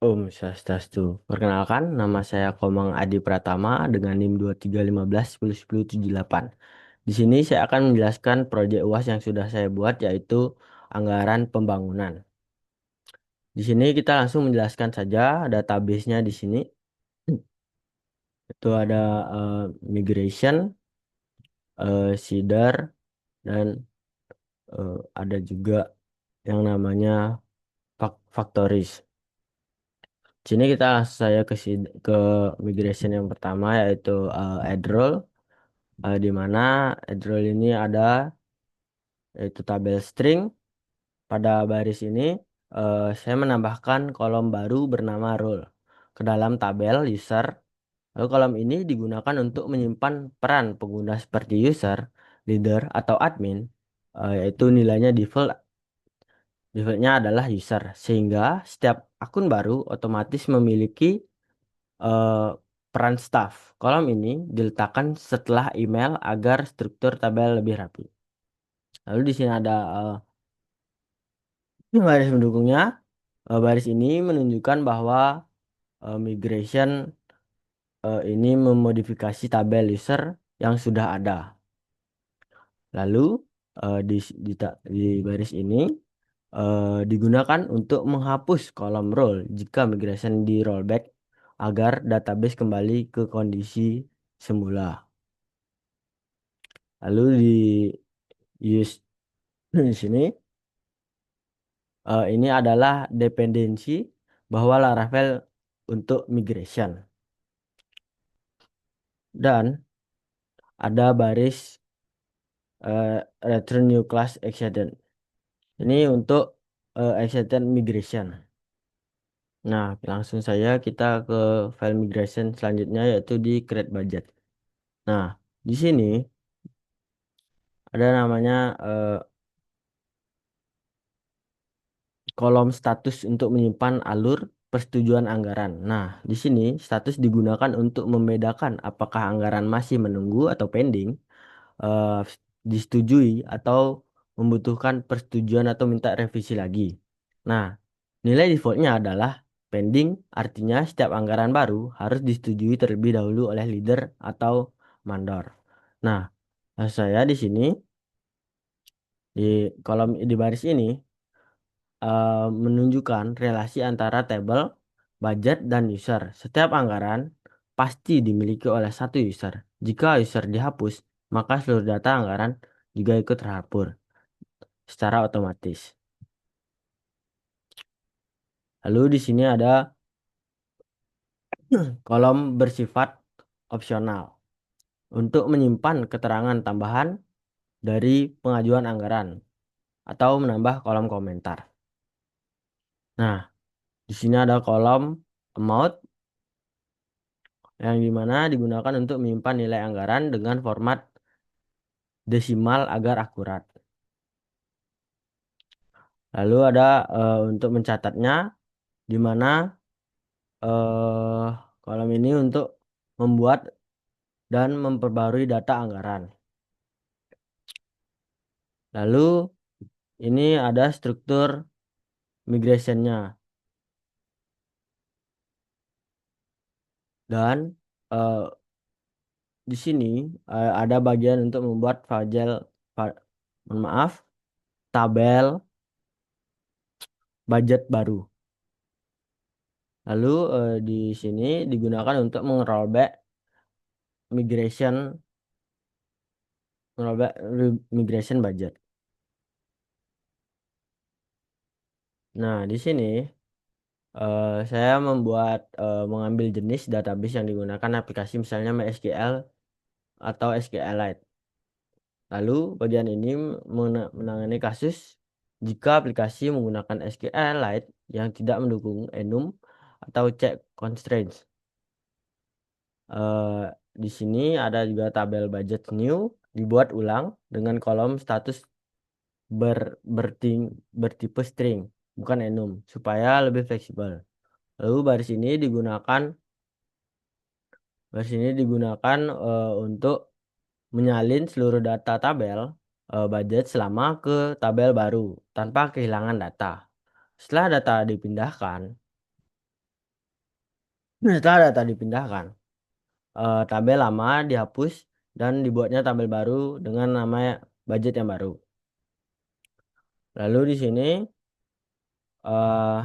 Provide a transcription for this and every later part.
Om Swastiastu. Perkenalkan, nama saya Komang Adi Pratama dengan NIM 2315101078. Di sini saya akan menjelaskan proyek UAS yang sudah saya buat yaitu anggaran pembangunan. Di sini kita langsung menjelaskan saja database-nya di sini. Itu ada migration, seeder, dan ada juga yang namanya factories. Di sini kita langsung saya ke migration yang pertama yaitu add role. Di mana role ini ada yaitu tabel string. Pada baris ini saya menambahkan kolom baru bernama role ke dalam tabel user. Lalu kolom ini digunakan untuk menyimpan peran pengguna seperti user, leader, atau admin, yaitu nilainya defaultnya adalah user, sehingga setiap akun baru otomatis memiliki eh, peran staff. Kolom ini diletakkan setelah email agar struktur tabel lebih rapi. Lalu di sini ada baris pendukungnya. Baris ini menunjukkan bahwa migration ini memodifikasi tabel user yang sudah ada. Lalu di baris ini digunakan untuk menghapus kolom role jika migration di rollback agar database kembali ke kondisi semula. Lalu di use di sini ini adalah dependensi bahwa Laravel untuk migration dan ada baris return new class exception. Ini untuk exception migration. Nah, langsung saya kita ke file migration selanjutnya yaitu di create budget. Nah, di sini ada namanya kolom status untuk menyimpan alur persetujuan anggaran. Nah, di sini status digunakan untuk membedakan apakah anggaran masih menunggu atau pending, eh, disetujui atau membutuhkan persetujuan atau minta revisi lagi. Nah, nilai defaultnya adalah pending, artinya setiap anggaran baru harus disetujui terlebih dahulu oleh leader atau mandor. Nah, saya di sini di kolom di baris ini menunjukkan relasi antara tabel, budget, dan user. Setiap anggaran pasti dimiliki oleh satu user. Jika user dihapus, maka seluruh data anggaran juga ikut terhapus secara otomatis. Lalu di sini ada kolom bersifat opsional untuk menyimpan keterangan tambahan dari pengajuan anggaran atau menambah kolom komentar. Nah, di sini ada kolom amount yang dimana digunakan untuk menyimpan nilai anggaran dengan format desimal agar akurat. Lalu ada untuk mencatatnya, di mana kolom ini untuk membuat dan memperbarui data anggaran. Lalu ini ada struktur migrationnya dan eh, di sini ada bagian untuk membuat fa- mohon maaf, tabel budget baru. Lalu di sini digunakan untuk mengrollback migration migration budget. Nah, di sini saya mengambil jenis database yang digunakan aplikasi misalnya MySQL atau SQLite. Lalu bagian ini menangani kasus jika aplikasi menggunakan SQLite yang tidak mendukung enum atau check constraints. Eh, di sini ada juga tabel budget new dibuat ulang dengan kolom status ber, berting- bertipe string, bukan enum, supaya lebih fleksibel. Lalu baris ini digunakan untuk menyalin seluruh data tabel budget selama ke tabel baru tanpa kehilangan data. Setelah data dipindahkan, Setelah data dipindahkan, tabel lama dihapus dan dibuatnya tabel baru dengan nama budget yang baru. Lalu di sini eh,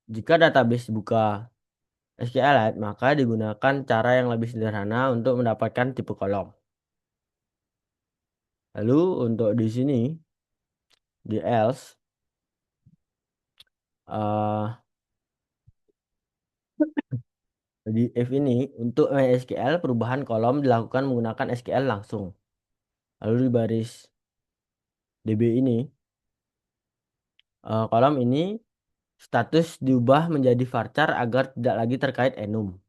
jika database buka SQLite, maka digunakan cara yang lebih sederhana untuk mendapatkan tipe kolom. Lalu untuk di sini di else eh, di if ini untuk MySQL perubahan kolom dilakukan menggunakan SQL langsung. Lalu di baris DB ini kolom ini status diubah menjadi varchar agar tidak lagi terkait enum.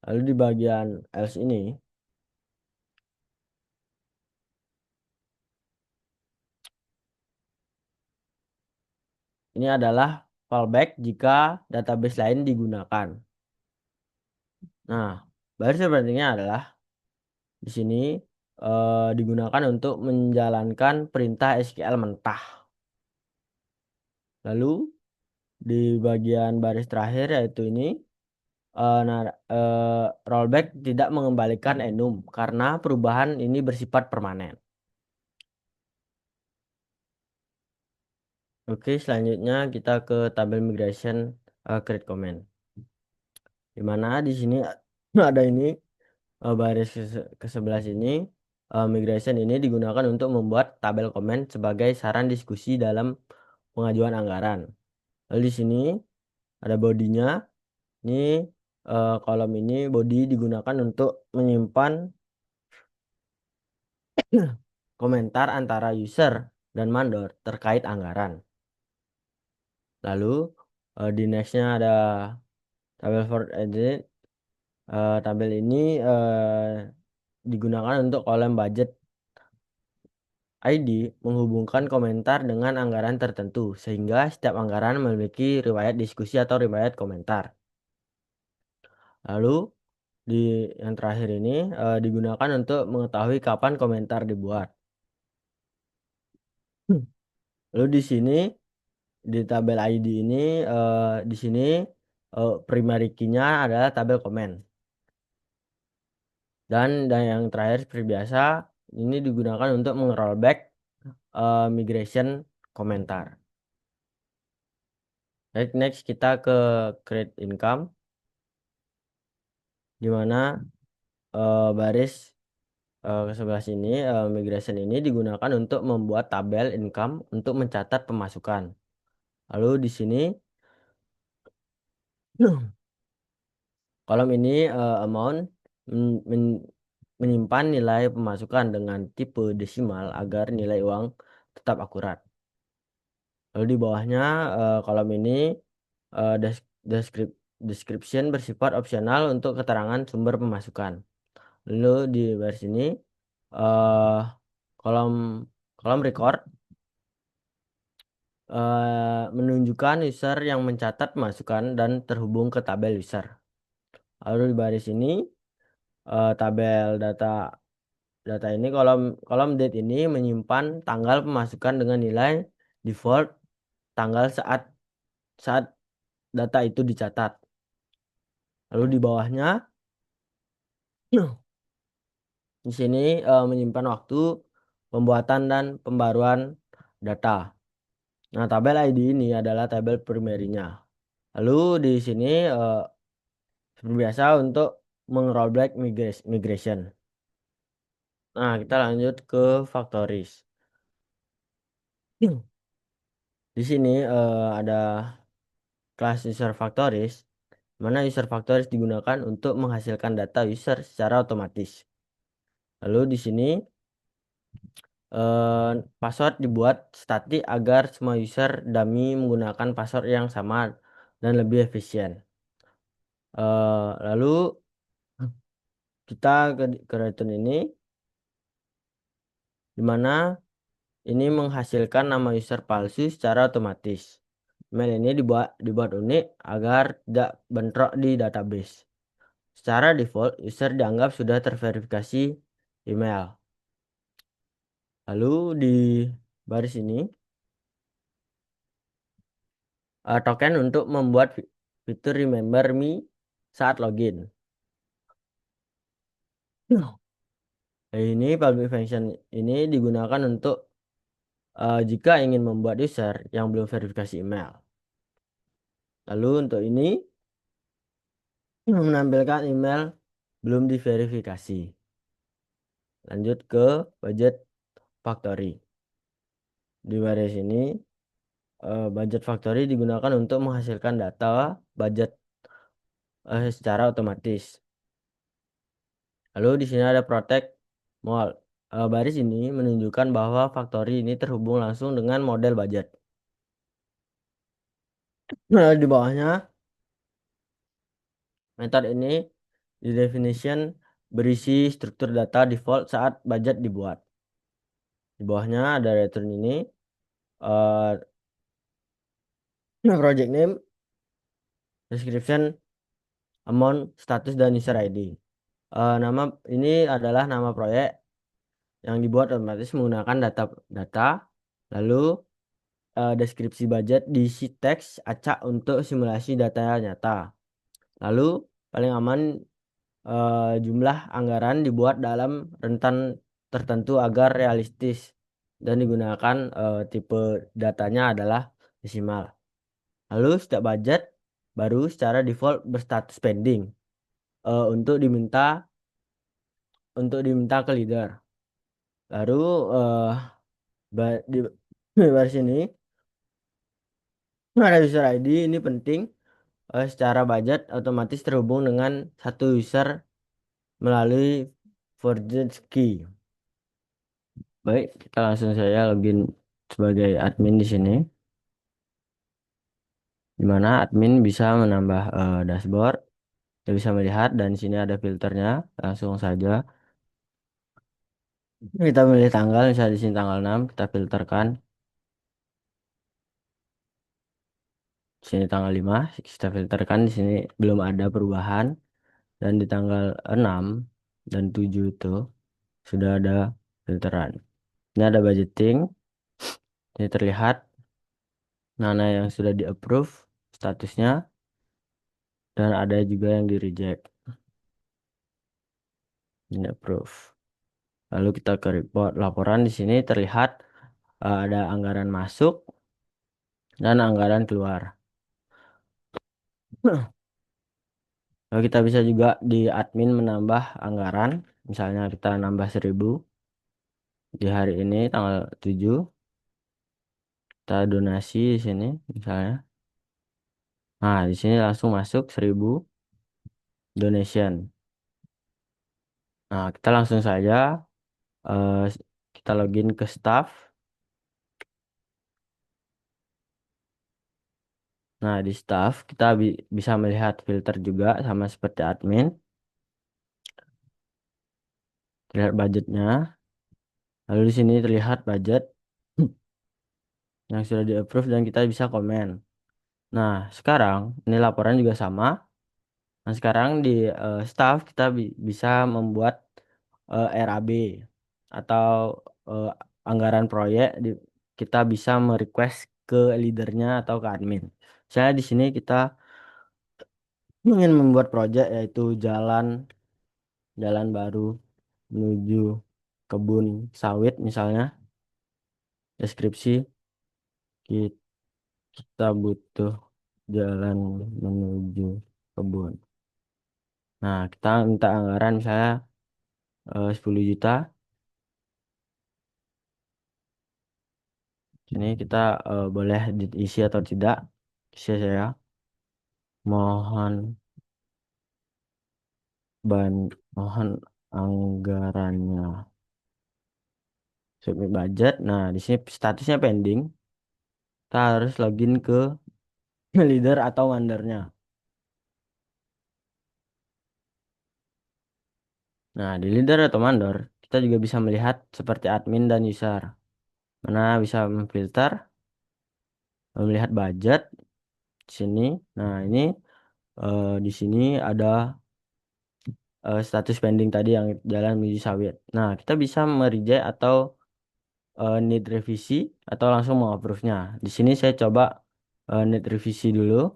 Lalu di bagian else ini adalah fallback jika database lain digunakan. Nah, baris sepertinya adalah di sini digunakan untuk menjalankan perintah SQL mentah. Lalu di bagian baris terakhir yaitu ini rollback tidak mengembalikan enum karena perubahan ini bersifat permanen. Oke, selanjutnya kita ke tabel migration create comment. Di mana di sini ada ini baris ke 11 ini migration ini digunakan untuk membuat tabel komen sebagai saran diskusi dalam pengajuan anggaran. Lalu di sini ada bodinya. Ini kolom ini body digunakan untuk menyimpan komentar antara user dan mandor terkait anggaran. Lalu di nextnya ada tabel for edit. Tabel ini digunakan untuk kolom budget ID menghubungkan komentar dengan anggaran tertentu sehingga setiap anggaran memiliki riwayat diskusi atau riwayat komentar. Lalu di yang terakhir ini digunakan untuk mengetahui kapan komentar dibuat. Lalu di sini di tabel ID ini di sini primary key-nya adalah tabel komen. Dan yang terakhir seperti biasa ini digunakan untuk meng-rollback migration komentar. Next kita ke create income di mana baris ke sebelah sini migration ini digunakan untuk membuat tabel income untuk mencatat pemasukan. Lalu di sini kolom ini amount men- men- menyimpan nilai pemasukan dengan tipe desimal agar nilai uang tetap akurat. Lalu di bawahnya kolom ini description bersifat opsional untuk keterangan sumber pemasukan. Lalu di baris ini eh kolom kolom record menunjukkan user yang mencatat pemasukan dan terhubung ke tabel user. Lalu di baris ini tabel data data ini kolom kolom date ini menyimpan tanggal pemasukan dengan nilai default tanggal saat saat data itu dicatat. Lalu di bawahnya di sini menyimpan waktu pembuatan dan pembaruan data. Nah, tabel ID ini adalah tabel primary-nya. Lalu di sini seperti biasa untuk meng-rollback migration. Nah, kita lanjut ke Factories. Di sini ada kelas user Factories, mana user Factories digunakan untuk menghasilkan data user secara otomatis. Lalu di sini password dibuat statik agar semua user dummy menggunakan password yang sama dan lebih efisien. Lalu kita ke return ini, di mana ini menghasilkan nama user palsu secara otomatis. Email ini dibuat unik agar tidak bentrok di database. Secara default, user dianggap sudah terverifikasi email. Lalu di baris ini token untuk membuat fitur Remember Me saat login. Ini public function ini digunakan untuk jika ingin membuat user yang belum verifikasi email. Lalu untuk ini menampilkan email belum diverifikasi. Lanjut ke budget factory. Di baris ini budget factory digunakan untuk menghasilkan data budget secara otomatis. Lalu di sini ada protect mall. Baris ini menunjukkan bahwa factory ini terhubung langsung dengan model budget. Nah, di bawahnya metode ini di definition berisi struktur data default saat budget dibuat. Di bawahnya ada return ini eh, project name, description, amount, status, dan user ID. Nama ini adalah nama proyek yang dibuat otomatis menggunakan data, lalu deskripsi budget diisi teks acak untuk simulasi data nyata. Lalu paling aman jumlah anggaran dibuat dalam rentan tertentu agar realistis dan digunakan tipe datanya adalah desimal. Lalu setiap budget baru secara default berstatus pending untuk diminta ke leader. Lalu eh, di baris ini ada user ID ini penting secara budget otomatis terhubung dengan satu user melalui forwarded key. Baik, kita langsung saya login sebagai admin di sini, di mana admin bisa menambah dashboard, kita bisa melihat dan di sini ada filternya. Langsung saja kita pilih tanggal, misalnya di sini tanggal 6 kita filterkan. Di sini tanggal 5 kita filterkan, di sini belum ada perubahan dan di tanggal 6 dan 7 itu sudah ada filteran. Ini ada budgeting. Ini terlihat mana yang sudah di approve statusnya dan ada juga yang di reject. Ini approve. Lalu kita ke report laporan, di sini terlihat ada anggaran masuk dan anggaran keluar. Lalu kita bisa juga di admin menambah anggaran. Misalnya kita nambah 1.000 di hari ini tanggal 7. Kita donasi di sini misalnya. Nah, di sini langsung masuk 1.000 donation. Nah, kita langsung saja eh, kita login ke staff. Nah, di staff kita bisa melihat filter juga sama seperti admin. Terlihat budgetnya. Lalu di sini terlihat budget yang sudah di-approve dan kita bisa komen. Nah, sekarang ini laporan juga sama. Nah, sekarang di staff kita bisa membuat RAB atau eh, anggaran proyek kita bisa merequest ke leadernya atau ke admin. Misalnya di sini kita ingin membuat proyek yaitu jalan baru menuju kebun sawit misalnya. Deskripsi kita butuh jalan menuju kebun. Nah, kita minta anggaran misalnya 10 juta. Ini kita boleh diisi atau tidak. Isi saya mohon ban mohon anggarannya. Submit budget. Nah, di sini statusnya pending. Kita harus login ke leader atau mandernya. Nah, di leader atau mandor, kita juga bisa melihat seperti admin dan user. Mana bisa memfilter, melihat budget di sini. Nah, ini di sini ada status pending tadi yang jalan menuju sawit. Nah, kita bisa mereject atau need revisi atau langsung mau approve-nya. Di sini saya coba need revisi dulu.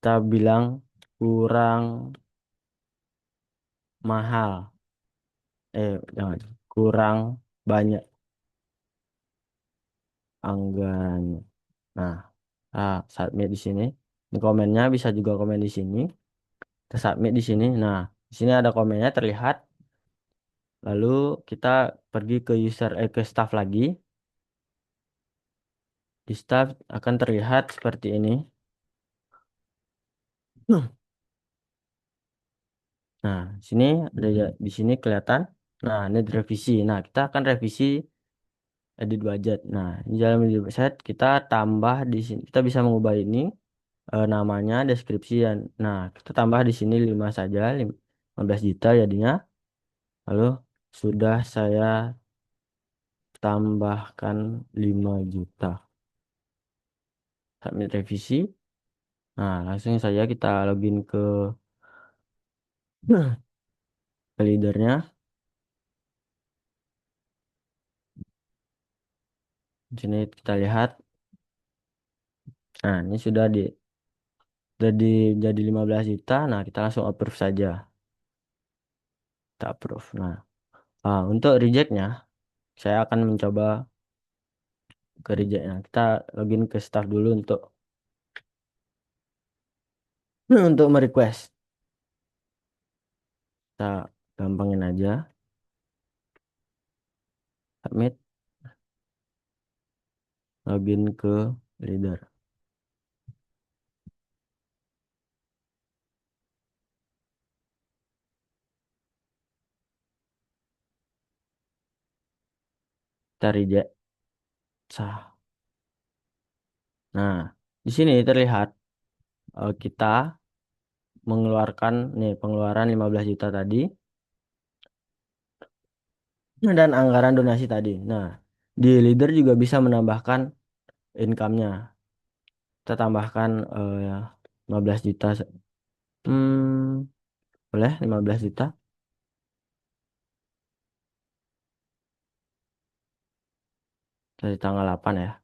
kita bilang kurang mahal. Jangan. Kurang banyak anggarannya. Nah, submit di sini. Ini komennya bisa juga komen di sini. Kita submit di sini. Nah, di sini ada komennya terlihat. Lalu kita pergi ke ke staff lagi. Di staff akan terlihat seperti ini. Nah, sini ada di sini kelihatan. Nah, ini revisi. Nah, kita akan revisi edit budget. Nah, di dalam edit budget kita tambah di sini. Kita bisa mengubah ini namanya deskripsi dan nah, kita tambah di sini 5 saja, 15 juta jadinya. Lalu sudah saya tambahkan 5 juta. Submit revisi. Nah, langsung saja kita login ke leadernya. Di sini kita lihat. Nah, ini jadi 15 juta. Nah, kita langsung approve saja. Kita approve. Nah, untuk rejectnya, saya akan mencoba ke rejectnya. Kita login ke staff dulu untuk merequest. Kita gampangin aja. Submit. Login ke leader. Kita reject. Sah. Nah, di sini terlihat kita mengeluarkan nih pengeluaran 15 juta tadi dan anggaran donasi tadi. Nah, di leader juga bisa menambahkan income-nya. Kita tambahkan 15 juta. Hmm, boleh 15 juta dari tanggal 8 ya.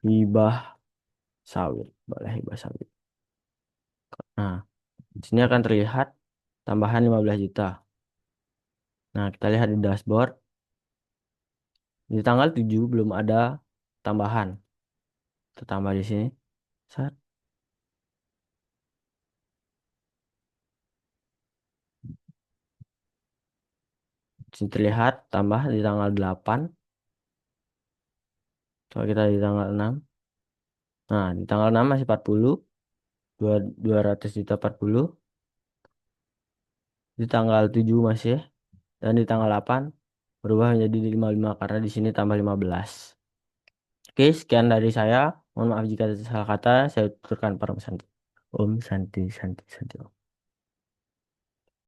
Hibah sawit. Boleh hibah sawit. Nah, di sini akan terlihat tambahan 15 juta. Nah, kita lihat di dashboard. Di tanggal 7 belum ada tambahan. Kita tambah di sini. Set. Di sini terlihat tambah di tanggal 8. Coba kita di tanggal 6. Nah, di tanggal 6 masih 40. 200 juta 40. Di tanggal 7 masih. Dan di tanggal 8 berubah menjadi 55 karena di sini tambah 15. Oke, sekian dari saya. Mohon maaf jika ada salah kata. Saya tuturkan para Santi. Om Santi Santi Santi. Om.